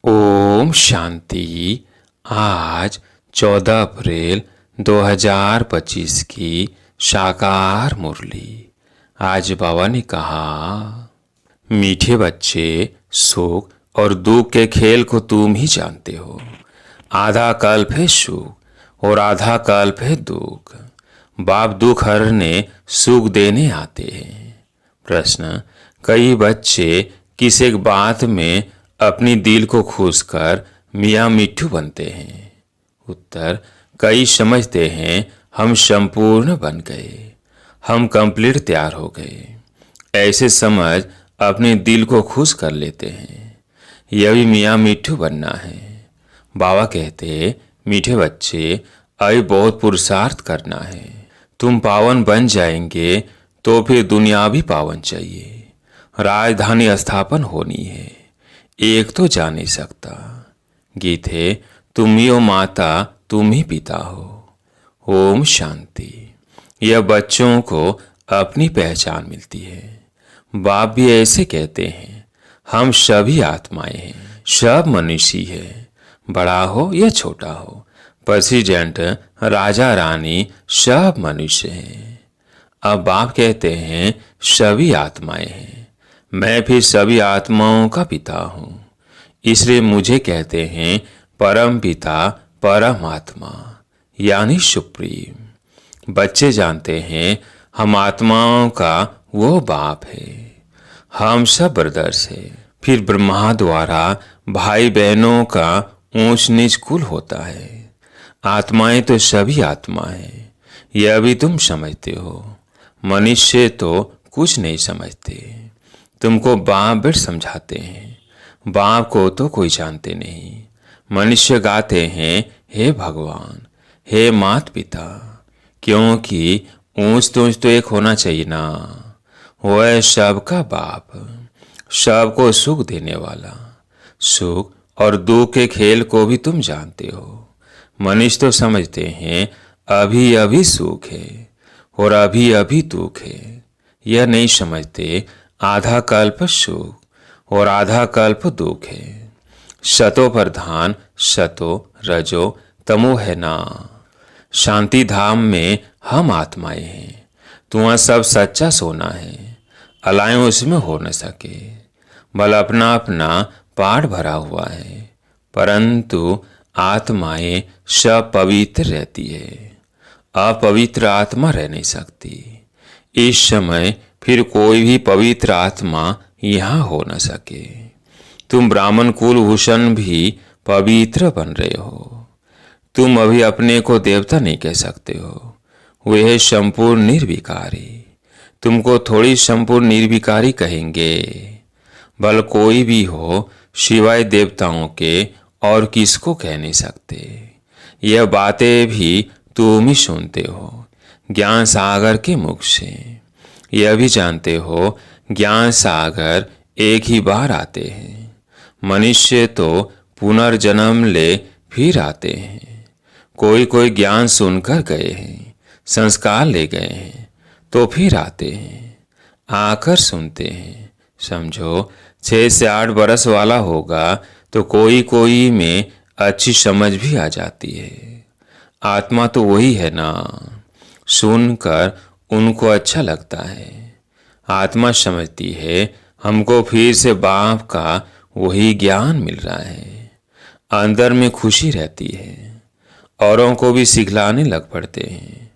ओम शांति। आज 14 अप्रैल 2025 की साकार मुरली। आज बाबा ने कहा, मीठे बच्चे, सुख और दुख के खेल को तुम ही जानते हो। आधा कल्प है सुख और आधा कल्प है दुख। बाप दुख हरने सुख देने आते हैं। प्रश्न, कई बच्चे किसी एक बात में अपनी दिल को खुश कर मियाँ मिट्ठू बनते हैं। उत्तर, कई समझते हैं हम संपूर्ण बन गए, हम कंप्लीट तैयार हो गए। ऐसे समझ अपने दिल को खुश कर लेते हैं। यह भी मियाँ मिट्ठू बनना है। बाबा कहते, मीठे बच्चे, अभी बहुत पुरुषार्थ करना है। तुम पावन बन जाएंगे तो फिर दुनिया भी पावन चाहिए। राजधानी स्थापन होनी है, एक तो जा नहीं सकता। गीत है, तुम ही हो माता, तुम ही पिता हो। ओम शांति। यह बच्चों को अपनी पहचान मिलती है। बाप भी ऐसे कहते हैं, हम सभी आत्माएं हैं, सब मनुष्य है, बड़ा हो या छोटा हो, प्रेसिडेंट, राजा रानी, सब मनुष्य हैं। अब बाप कहते हैं, सभी आत्माएं हैं, मैं भी सभी आत्माओं का पिता हूँ, इसलिए मुझे कहते हैं परम पिता, परमात्मा यानी सुप्रीम। बच्चे जानते हैं हम आत्माओं का वो बाप है। हम सब ब्रदर्स है। फिर ब्रह्मा द्वारा भाई बहनों का ऊंच नीच कुल होता है। आत्माएं तो सभी आत्मा है, यह भी तुम समझते हो। मनुष्य तो कुछ नहीं समझते। तुमको बाप बेट समझाते हैं, बाप को तो कोई जानते नहीं। मनुष्य गाते हैं, हे भगवान, हे मात पिता, क्योंकि ऊंच तो एक होना चाहिए ना। वो है सबका बाप, सबको सुख देने वाला। सुख और दुख के खेल को भी तुम जानते हो। मनुष्य तो समझते हैं अभी अभी सुख है और अभी अभी दुख है। यह नहीं समझते आधा कल्प सुख और आधा कल्प दुख है। सतो प्रधान, सतो रजो तमो है ना। शांति धाम में हम आत्माएं हैं, तुम्हारा सब सच्चा सोना है, अलाएं उसमें हो न सके। बल अपना अपना पाठ भरा हुआ है, परंतु आत्माएं सब पवित्र रहती है। अपवित्र आत्मा रह नहीं सकती। इस समय फिर कोई भी पवित्र आत्मा यहाँ हो न सके। तुम ब्राह्मण कुलभूषण भी पवित्र बन रहे हो। तुम अभी अपने को देवता नहीं कह सकते हो, वे है संपूर्ण निर्विकारी। तुमको थोड़ी संपूर्ण निर्विकारी कहेंगे। भल कोई भी हो सिवाय देवताओं के और किसको कह नहीं सकते। यह बातें भी तुम ही सुनते हो ज्ञान सागर के मुख से। यह भी जानते हो ज्ञान सागर एक ही बार आते हैं। मनुष्य तो पुनर्जन्म ले फिर आते हैं। कोई कोई ज्ञान सुनकर गए हैं, संस्कार ले गए हैं, तो फिर आते हैं, आकर सुनते हैं। समझो 6 से 8 बरस वाला होगा तो कोई कोई में अच्छी समझ भी आ जाती है। आत्मा तो वही है ना। सुनकर उनको अच्छा लगता है। आत्मा समझती है हमको फिर से बाप का वही ज्ञान मिल रहा है। अंदर में खुशी रहती है। औरों को भी सिखलाने लग पड़ते हैं,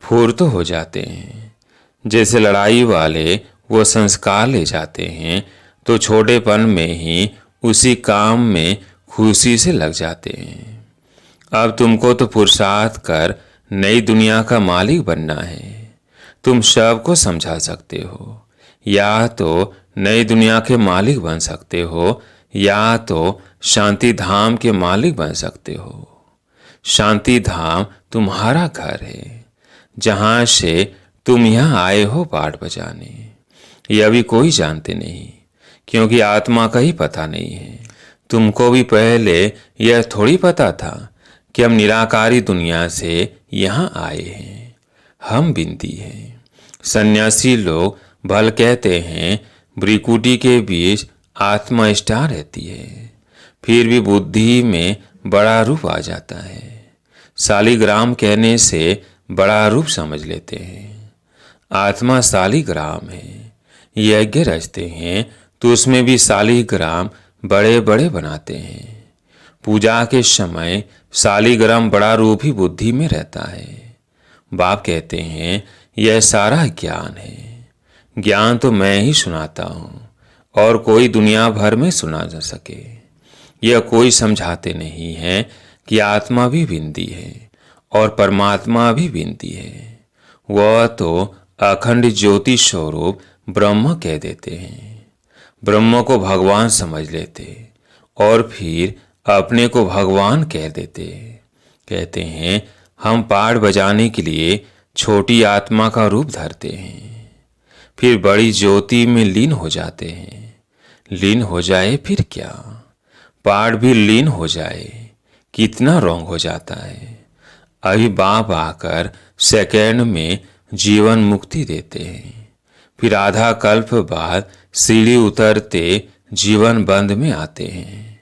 फुर्त हो जाते हैं। जैसे लड़ाई वाले वो संस्कार ले जाते हैं तो छोटेपन में ही उसी काम में खुशी से लग जाते हैं। अब तुमको तो पुरुषार्थ कर नई दुनिया का मालिक बनना है। तुम सबको समझा सकते हो, या तो नई दुनिया के मालिक बन सकते हो या तो शांति धाम के मालिक बन सकते हो। शांति धाम तुम्हारा घर है, जहां से तुम यहाँ आए हो पाठ बजाने। यह भी कोई जानते नहीं, क्योंकि आत्मा का ही पता नहीं है। तुमको भी पहले यह थोड़ी पता था कि हम निराकारी दुनिया से यहाँ आए हैं। हम बिंदी हैं। सन्यासी लोग भल कहते हैं भ्रिकुटी के बीच आत्मा स्टार रहती है, फिर भी बुद्धि में बड़ा रूप आ जाता है। शालिग्राम कहने से बड़ा रूप समझ लेते हैं। आत्मा शालिग्राम है। यज्ञ रचते हैं तो उसमें भी शालिग्राम बड़े बड़े बनाते हैं। पूजा के समय शालिग्राम बड़ा रूप ही बुद्धि में रहता है। बाप कहते हैं यह सारा ज्ञान है। ज्ञान तो मैं ही सुनाता हूँ और कोई दुनिया भर में सुना जा सके। यह कोई समझाते नहीं है कि आत्मा भी बिंदी है और परमात्मा भी बिंदी है। वह तो अखंड ज्योति स्वरूप ब्रह्म कह देते हैं। ब्रह्म को भगवान समझ लेते और फिर अपने को भगवान कह देते। कहते हैं हम पाठ बजाने के लिए छोटी आत्मा का रूप धरते हैं, फिर बड़ी ज्योति में लीन हो जाते हैं। लीन हो जाए फिर क्या, पाठ भी लीन हो जाए, कितना रॉन्ग हो जाता है। अभी बाप आकर सेकंड में जीवन मुक्ति देते हैं, फिर आधा कल्प बाद सीढ़ी उतरते जीवन बंद में आते हैं,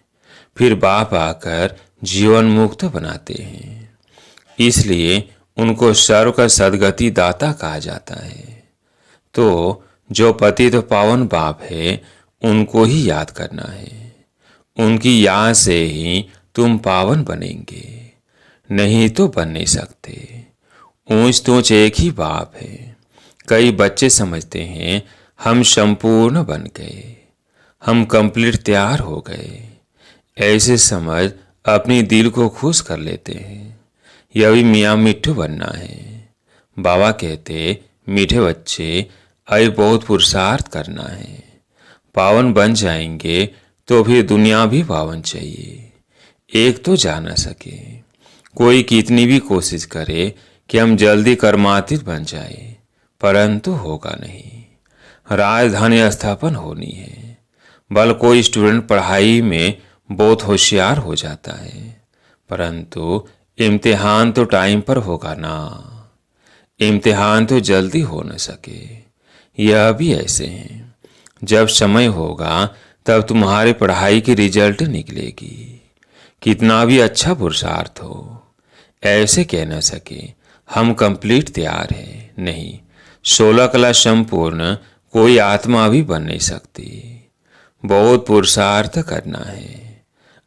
फिर बाप आकर जीवन मुक्त बनाते हैं। इसलिए उनको सर्व का सदगति दाता कहा जाता है। तो जो पतित पावन बाप है उनको ही याद करना है। उनकी याद से ही तुम पावन बनेंगे, नहीं तो बन नहीं सकते। ऊंच तूच एक ही बाप है। कई बच्चे समझते हैं हम संपूर्ण बन गए, हम कंप्लीट तैयार हो गए। ऐसे समझ अपनी दिल को खुश कर लेते हैं। यह भी मियाँ मिट्ठू बनना है। बाबा कहते मीठे बच्चे अभी बहुत पुरुषार्थ करना है। पावन बन जाएंगे तो फिर दुनिया भी पावन चाहिए। एक तो जा न सके। कोई कितनी भी कोशिश करे कि हम जल्दी कर्मातीत बन जाए, परंतु होगा नहीं। राजधानी स्थापन होनी है। बल कोई स्टूडेंट पढ़ाई में बहुत होशियार हो जाता है, परंतु इम्तिहान तो टाइम पर होगा ना। इम्तिहान तो जल्दी हो न सके। यह भी ऐसे हैं। जब समय होगा तब तुम्हारी पढ़ाई की रिजल्ट निकलेगी। कितना भी अच्छा पुरुषार्थ हो, ऐसे कह न सके हम कंप्लीट तैयार हैं। नहीं, 16 कला संपूर्ण कोई आत्मा भी बन नहीं सकती। बहुत पुरुषार्थ करना है।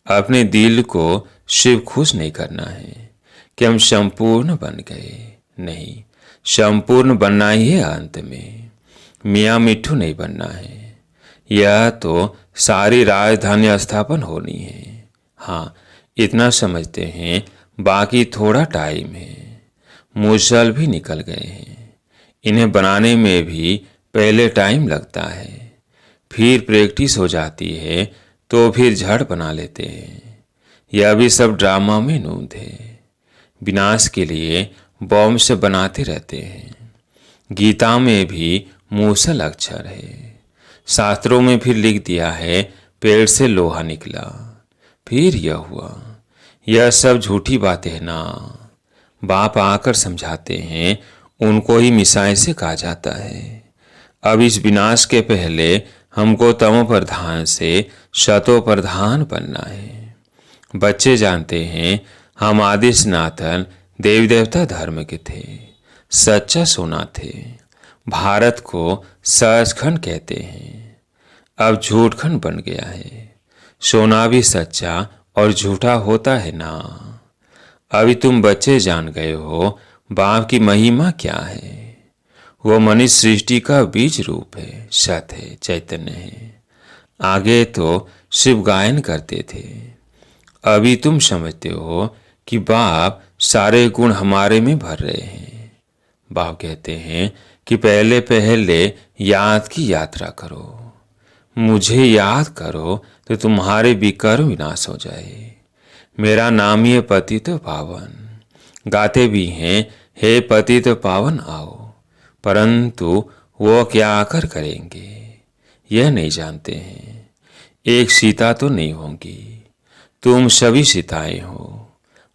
अपने दिल को शिव खुश नहीं करना है कि हम संपूर्ण बन गए। नहीं, संपूर्ण बनना ही है। अंत में मियाँ मिट्ठू नहीं बनना है। यह तो सारी राजधानी स्थापन होनी है। हाँ, इतना समझते हैं, बाकी थोड़ा टाइम है। मूसल भी निकल गए हैं। इन्हें बनाने में भी पहले टाइम लगता है, फिर प्रैक्टिस हो जाती है तो फिर झट बना लेते हैं। यह भी सब ड्रामा में नूंद है। विनाश के लिए बॉम्ब से बनाते रहते हैं। गीता में भी मूसल अक्षर है। शास्त्रों में फिर लिख दिया है पेड़ से लोहा निकला, फिर यह हुआ। यह सब झूठी बातें हैं ना। बाप आकर समझाते हैं, उनको ही मिसाई से कहा जाता है। अब इस विनाश के पहले हमको तमो प्रधान से शतो प्रधान बनना है। बच्चे जानते हैं हम आदि सनातन देवी देवता धर्म के थे, सच्चा सोना थे। भारत को सचखंड कहते हैं, अब झूठखंड बन गया है। सोना भी सच्चा और झूठा होता है ना। अभी तुम बच्चे जान गए हो बाप की महिमा क्या है। वो मनुष्य सृष्टि का बीज रूप है, सत है, चैतन्य है। आगे तो शिव गायन करते थे। अभी तुम समझते हो कि बाप सारे गुण हमारे में भर रहे हैं। बाप कहते हैं कि पहले पहले याद की यात्रा करो। मुझे याद करो तो तुम्हारे विकर्म विनाश हो जाए। मेरा नाम ही है पतित पावन। गाते भी हैं हे पतित पावन आओ, परंतु वो क्या आकर करेंगे यह नहीं जानते हैं। एक सीता तो नहीं होंगी, तुम सभी सीताएं हो।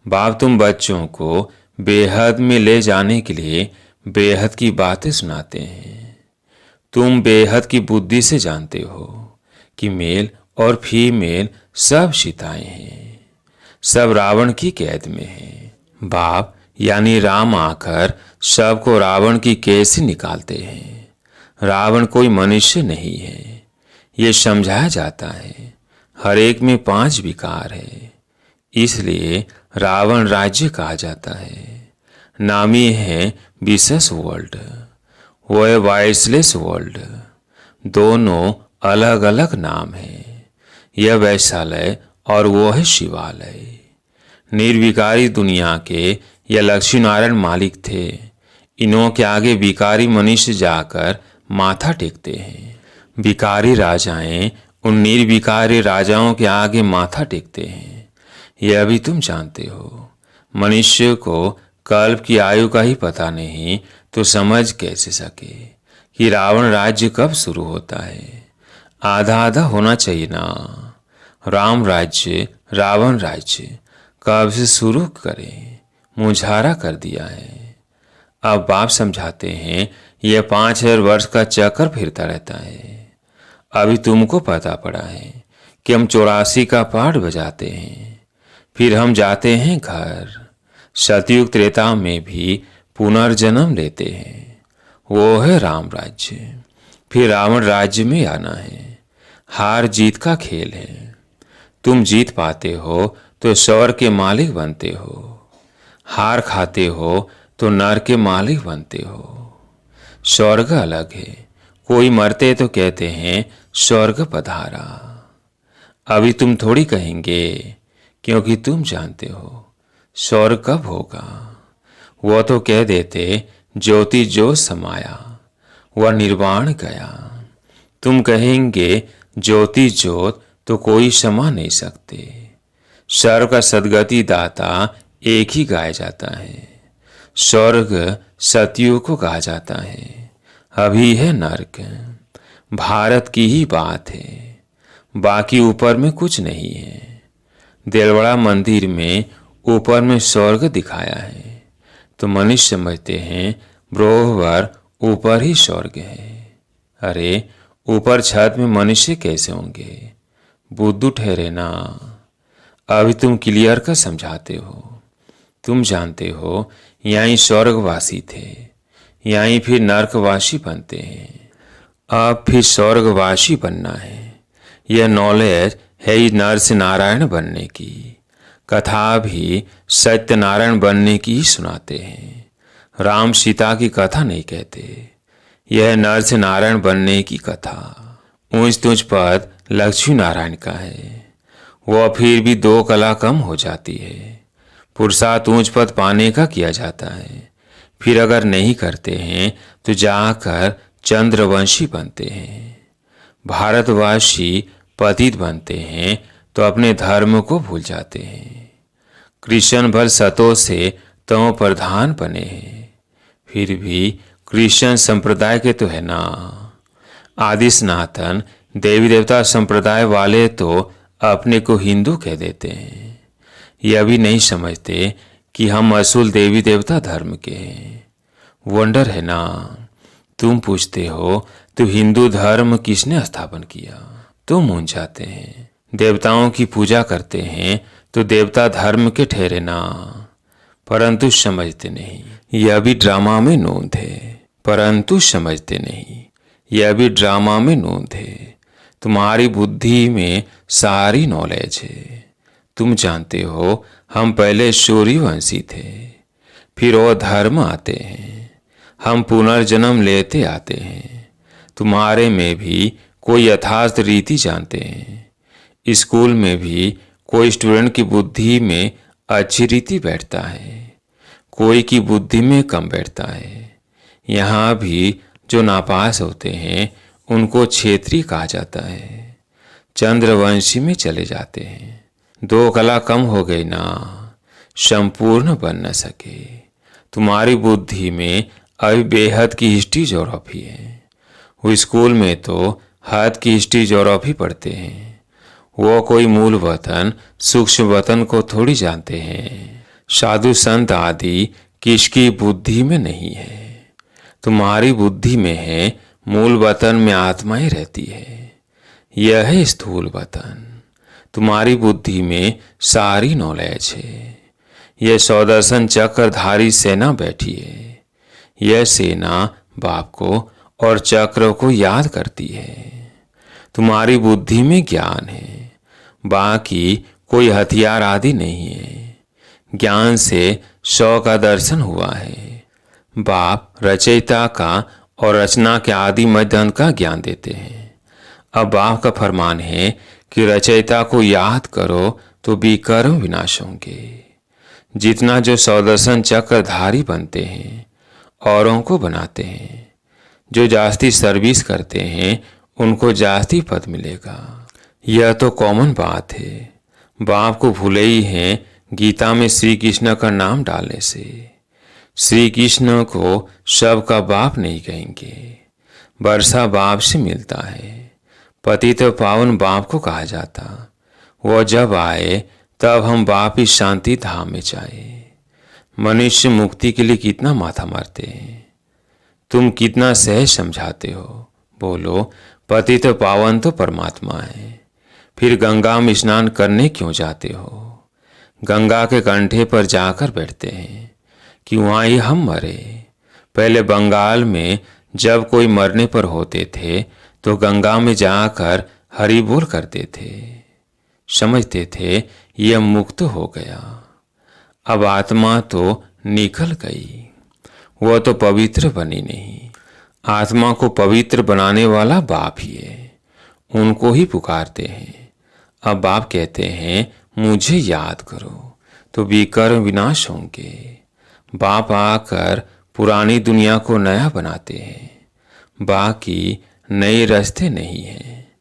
बाप तुम बच्चों को बेहद में ले जाने के लिए बेहद की बातें सुनाते हैं। तुम बेहद की बुद्धि से जानते हो कि मेल और फीमेल सब सीताएं हैं। सब रावण की कैद में हैं। बाप यानी राम आकर सबको रावण की कैद से निकालते हैं। रावण कोई मनुष्य नहीं है, ये समझाया जाता है। हर एक में 5 विकार है, इसलिए रावण राज्य कहा जाता है। नामी है विशेष वर्ल्ड, वो है वॉइसलेस वर्ल्ड। दोनों अलग अलग नाम हैं। यह वैशालय और वो है शिवालय। निर्विकारी दुनिया के यह लक्ष्मी नारायण मालिक थे। इन्हों के आगे विकारी मनुष्य जाकर माथा टेकते हैं। विकारी राजाएं उन निर्विकारी राजाओं के आगे माथा टेकते हैं। यह भी तुम जानते हो। मनुष्य को कल्प की आयु का ही पता नहीं तो समझ कैसे सके कि रावण राज्य कब शुरू होता है। आधा आधा होना चाहिए ना। राम राज्य रावण राज्य कब से शुरू करें, मुझारा कर दिया है। अब बाप समझाते हैं यह 5000 वर्ष का चक्कर फिरता रहता है। अभी तुमको पता पड़ा है कि हम 84 का पाठ बजाते हैं, फिर हम जाते हैं घर। सतयुग त्रेता में भी पुनर्जन्म लेते हैं, वो है राम राज्य। फिर रावण राज्य में आना है। हार जीत का खेल है। तुम जीत पाते हो तो स्वर्ग के मालिक बनते हो, हार खाते हो तो नरक के मालिक बनते हो। स्वर्ग अलग है। कोई मरते तो कहते हैं स्वर्ग पधारा। अभी तुम थोड़ी कहेंगे, क्योंकि तुम जानते हो स्वर्ग कब होगा। वो तो कह देते ज्योति जो समाया, वह निर्वाण गया। तुम कहेंगे ज्योति ज्योत तो कोई समा नहीं सकते। सर्व का सदगति दाता एक ही गाया जाता है। स्वर्ग सतयुग को कहा जाता है, अभी है नरक। भारत की ही बात है, बाकी ऊपर में कुछ नहीं है। देलवाड़ा मंदिर में ऊपर में स्वर्ग दिखाया है तो मनुष्य समझते हैं ब्रोहवर ऊपर ही स्वर्ग है। अरे ऊपर छत में मनुष्य कैसे होंगे, बुद्धू ठहरे ना। अभी तुम क्लियर कर समझाते हो। तुम जानते हो यहीं स्वर्गवासी थे, यहीं फिर नरकवासी बनते हैं। अब फिर स्वर्गवासी बनना है। यह नॉलेज है ही नर से नारायण बनने की। कथा भी सत्यनारायण बनने की ही सुनाते हैं। राम सीता की कथा नहीं कहते। यह नर से नारायण बनने की कथा। ऊंच तुझ पद लक्ष्मी नारायण का है, वह फिर भी 2 कला कम हो जाती है। पुरुषार्थ ऊंच पद पाने का किया जाता है, फिर अगर नहीं करते हैं तो जाकर चंद्रवंशी बनते हैं। भारतवासी पतित बनते हैं तो अपने धर्म को भूल जाते हैं। कृष्ण भर सतों से तमो प्रधान बने हैं, फिर भी क्रिश्चियन संप्रदाय के तो है ना। आदि सनातन देवी देवता संप्रदाय वाले तो अपने को हिंदू कह देते हैं। यह भी नहीं समझते कि हम असूल देवी देवता धर्म के हैं। वंडर है ना। तुम पूछते हो तो हिंदू धर्म किसने स्थापन किया, तो मूंझ जाते हैं। देवताओं की पूजा करते हैं तो देवता धर्म के ठहरे ना, परंतु समझते नहीं। यह भी ड्रामा में नोंद है, परंतु समझते नहीं। यह भी ड्रामा में नोंद है। तुम्हारी बुद्धि में सारी नॉलेज है। तुम जानते हो हम पहले सूर्यवंशी थे, फिर वो धर्म आते हैं। हम पुनर्जन्म लेते आते हैं। तुम्हारे में भी कोई यथार्थ रीति जानते हैं। स्कूल में भी कोई स्टूडेंट की बुद्धि में अच्छी रीति बैठता है, कोई की बुद्धि में कम बैठता है। यहाँ भी जो नापास होते हैं उनको क्षेत्रीय कहा जाता है, चंद्रवंशी में चले जाते हैं। 2 कला कम हो गई ना, संपूर्ण बन न सके। तुम्हारी बुद्धि में अभी बेहद की हिस्ट्री ज्योग्राफी है। वो स्कूल में तो हद की हिस्ट्री ज्योग्राफी पढ़ते हैं। वो कोई मूल वतन सूक्ष्म वतन को थोड़ी जानते हैं। साधु संत आदि किसकी बुद्धि में नहीं है। तुम्हारी बुद्धि में है, मूल वतन में आत्माएं रहती है। यह है स्थूल वतन। तुम्हारी बुद्धि में सारी नॉलेज है। यह सौदर्शन चक्रधारी सेना बैठी है। यह सेना बाप को और चक्र को याद करती है। तुम्हारी बुद्धि में ज्ञान है, बाकी कोई हथियार आदि नहीं है। ज्ञान से 100 का दर्शन हुआ है। बाप रचयिता का और रचना के आदि मध्य अंत का ज्ञान देते हैं। अब बाप का फरमान है कि रचयिता को याद करो तो विकर्म विनाश होंगे। जितना जो सौदर्शन चक्रधारी बनते हैं, औरों को बनाते हैं, जो जास्ती सर्विस करते हैं, उनको जास्ती पद मिलेगा। यह तो कॉमन बात है। बाप को भूले ही हैं गीता में श्री कृष्ण का नाम डालने से। श्री कृष्ण को सब का बाप नहीं कहेंगे। वर्षा बाप से मिलता है। पतित पावन बाप को कहा जाता। वह जब आए तब हम बाप ही शांति धाम में जाए। मनुष्य मुक्ति के लिए कितना माथा मारते हैं। तुम कितना सहज समझाते हो। बोलो, पतित पावन तो परमात्मा है। फिर गंगा में स्नान करने क्यों जाते हो। गंगा के कंठे पर जाकर बैठते हैं कि वहाँ ही हम मरे। पहले बंगाल में जब कोई मरने पर होते थे तो गंगा में जाकर हरि बोल करते थे। समझते थे यह मुक्त हो गया। अब आत्मा तो निकल गई, वह तो पवित्र बनी नहीं। आत्मा को पवित्र बनाने वाला बाप ही है। उनको ही पुकारते हैं। अब बाप कहते हैं मुझे याद करो तो विकर्म विनाश होंगे। बाप आकर पुरानी दुनिया को नया बनाते हैं। बाकी नए रास्ते नहीं हैं।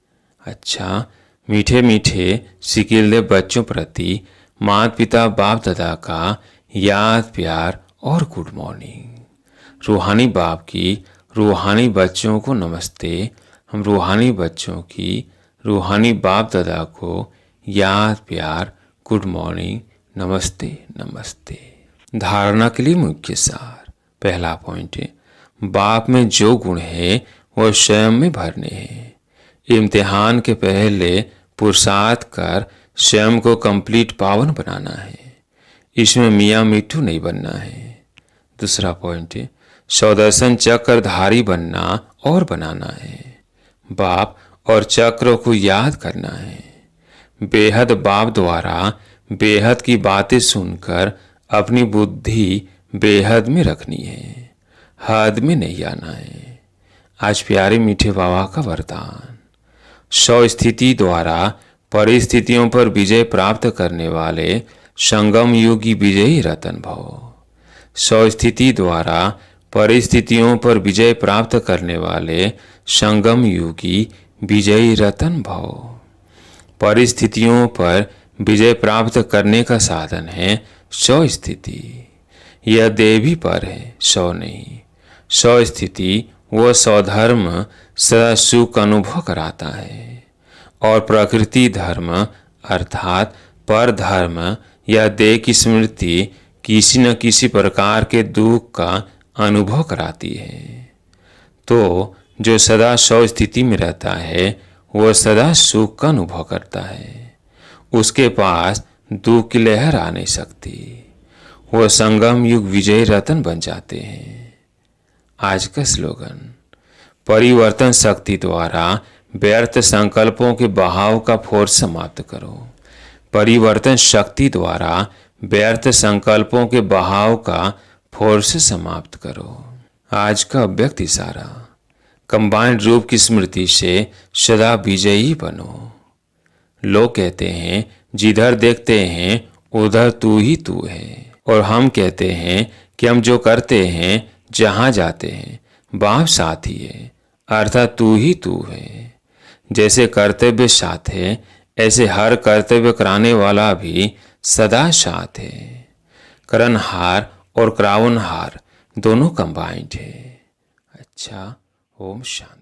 अच्छा, मीठे मीठे सिकिलदे बच्चों प्रति माता पिता बाप दादा का याद प्यार और गुड मॉर्निंग। रूहानी बाप की रूहानी बच्चों को नमस्ते। हम रूहानी बच्चों की रूहानी बाप दादा को याद प्यार गुड मॉर्निंग नमस्ते नमस्ते। धारणा के लिए मुख्य सार। पहला पॉइंट है, बाप में जो गुण है वह स्वयं में भरने हैं। इम्तिहान के पहले पुरुषार्थ कर स्वयं को कंप्लीट पावन बनाना है। इसमें मियाँ मिट्ठू नहीं बनना है। दूसरा पॉइंट है, सौदर्शन चक्रधारी बनना और बनाना है। बाप और चक्र को याद करना है। बेहद बाप द्वारा बेहद की बातें सुनकर अपनी बुद्धि बेहद में रखनी है, हद में नहीं आना है। आज प्यारे मीठे बाबा का वरदान। 100 स्थिति द्वारा परिस्थितियों पर विजय प्राप्त करने वाले संगम योगी विजयी रतन भव। 100 स्थिति द्वारा परिस्थितियों पर विजय प्राप्त करने वाले संगम योगी विजयी रतन भव। परिस्थितियों पर विजय प्राप्त करने का साधन है 100 स्थिति। यह देवी पर है, 100 नहीं। 100 स्थिति वह स्वधर्म सदा सुख अनुभव कराता है और प्रकृति धर्म अर्थात पर धर्म या देह की स्मृति किसी न किसी प्रकार के दुख का अनुभव कराती है। तो जो सदा 100 स्थिति में रहता है वह सदा सुख का अनुभव करता है। उसके पास दुख की लहर आ नहीं सकती। वह संगम युग विजयी रतन बन जाते हैं। आज का स्लोगन, परिवर्तन शक्ति द्वारा व्यर्थ संकल्पों के बहाव का फोर्स समाप्त करो। परिवर्तन शक्ति द्वारा व्यर्थ संकल्पों के बहाव का फोर्स समाप्त करो। आज का अव्यक्त इशारा, कंबाइंड रूप की स्मृति से सदा विजयी बनो। लोग कहते हैं जिधर देखते हैं उधर तू ही तू है, और हम कहते हैं कि हम जो करते हैं जहाँ जाते हैं बाप साथ ही है, अर्थात तू ही तू है। जैसे कर्तव्य साथ है ऐसे हर कर्तव्य कराने वाला भी सदा साथ है। करणहार और क्राउनहार दोनों कंबाइंड है। अच्छा, ओम शांति।